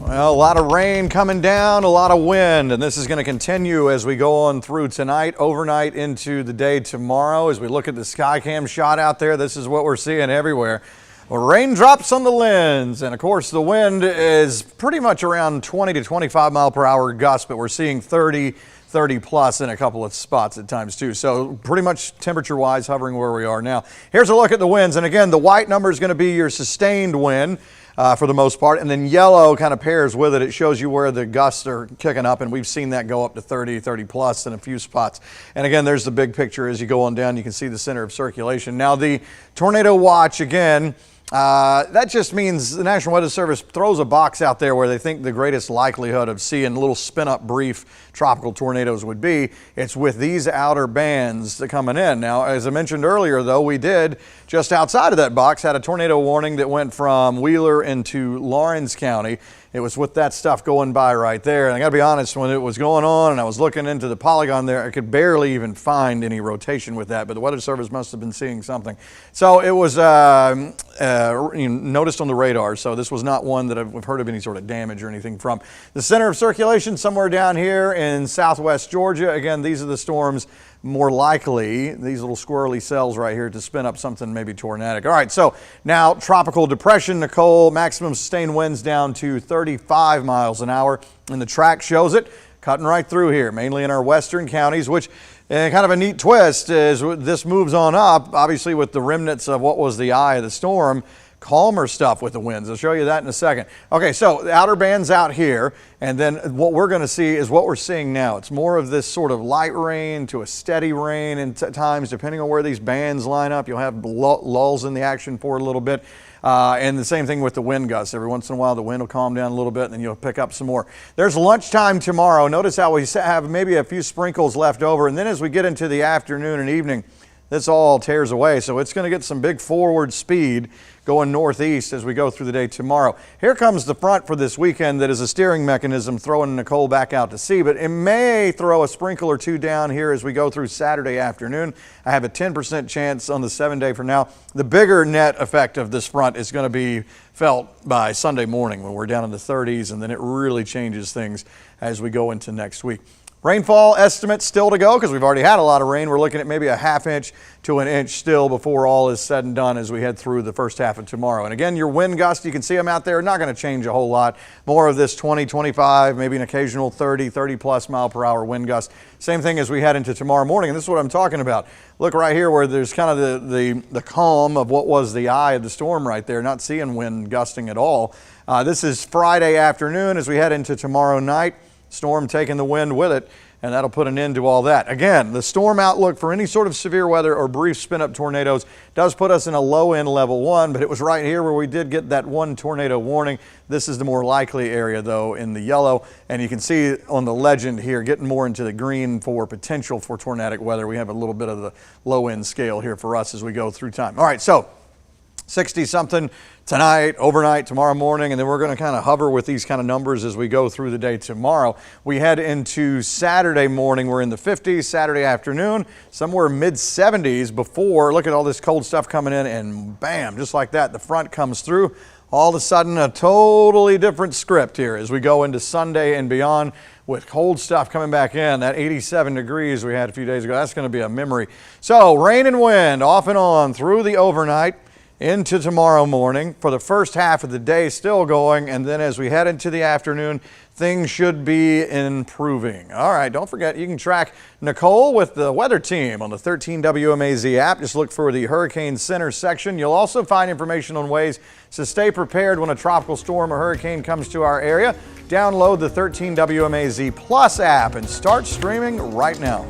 Well, a lot of rain coming down, a lot of wind, and this is going to continue as we go on through tonight, overnight into the day tomorrow. As we look at the Skycam shot out there, this is what we're seeing everywhere. Raindrops on the lens, and of course the wind is pretty much around 20 to 25 mile per hour gusts, but we're seeing 30 plus in a couple of spots at times too. So pretty much temperature wise hovering where we are now. Here's a look at the winds, and again the white number is going to be your sustained wind for the most part, and then yellow kind of pairs with it. It shows you where the gusts are kicking up, and we've seen that go up to 30 plus in a few spots. And again, there's the big picture as you go on down. You can see the center of circulation. Now the tornado watch again. That just means the National Weather Service throws a box out there where they think the greatest likelihood of seeing little spin-up brief tropical tornadoes would be. It's with these outer bands coming in. Now, as I mentioned earlier, though, we did just outside of that box had a tornado warning that went from Wheeler into Lawrence County. It was with that stuff going by right there. And I got to be honest, when it was going on and I was looking into the polygon there, I could barely even find any rotation with that, but the Weather Service must have been seeing something. So it was noticed on the radar, so this was not one that we've heard of any sort of damage or anything from. The center of circulation somewhere down here in southwest Georgia. Again, these are the storms more likely, these little squirrely cells right here, to spin up something maybe tornadic. All right, so now tropical depression, Nicole, maximum sustained winds down to 35 miles an hour, and the track shows it cutting right through here, mainly in our western counties, which kind of a neat twist as this moves on up, obviously with the remnants of what was the eye of the storm. Calmer stuff with the winds. I'll show you that in a second. Okay, so the outer band's out here, and then what we're going to see is what we're seeing now. It's more of this sort of light rain to a steady rain, and at times, depending on where these bands line up, you'll have lulls in the action for a little bit. And the same thing with the wind gusts. Every once in a while, the wind will calm down a little bit, and then you'll pick up some more. There's lunchtime tomorrow. Notice how we have maybe a few sprinkles left over, and then as we get into the afternoon and evening, this all tears away. So it's going to get some big forward speed going northeast as we go through the day tomorrow. Here comes the front for this weekend that is a steering mechanism throwing Nicole back out to sea, but it may throw a sprinkle or two down here as we go through Saturday afternoon. I have a 10% chance on the 7-day for now. The bigger net effect of this front is going to be felt by Sunday morning when we're down in the 30s, and then it really changes things as we go into next week. Rainfall estimates still to go because we've already had a lot of rain. We're looking at maybe a ½ inch to an inch still before all is said and done as we head through the first half of tomorrow. And again, your wind gusts, you can see them out there, not going to change a whole lot. More of this 20, 25, maybe an occasional 30 plus mile per hour wind gust. Same thing as we head into tomorrow morning, and this is what I'm talking about. Look right here where there's kind of the calm of what was the eye of the storm right there, not seeing wind gusting at all. This is Friday afternoon as we head into tomorrow night. Storm taking the wind with it, and that'll put an end to all that. Again, the storm outlook for any sort of severe weather or brief spin-up tornadoes does put us in a low-end level 1, but it was right here where we did get that one tornado warning. This is the more likely area, though, in the yellow, and you can see on the legend here, getting more into the green for potential for tornadic weather. We have a little bit of the low-end scale here for us as we go through time. All right, so 60-something tonight, overnight, tomorrow morning, and then we're going to kind of hover with these kind of numbers as we go through the day tomorrow. We head into Saturday morning, we're in the 50s, Saturday afternoon, somewhere mid-70s before, look at all this cold stuff coming in, and bam, just like that, the front comes through. All of a sudden, a totally different script here as we go into Sunday and beyond with cold stuff coming back in. That 87 degrees we had a few days ago, that's going to be a memory. So rain and wind off and on through the overnight into tomorrow morning for the first half of the day still going, and then as we head into the afternoon, things should be improving. All right, don't forget you can track Nicole with the weather team on the 13 WMAZ app. Just look for the Hurricane Center section. You'll also find information on ways to stay prepared when a tropical storm or hurricane comes to our area. Download the 13 WMAZ Plus app and start streaming right now.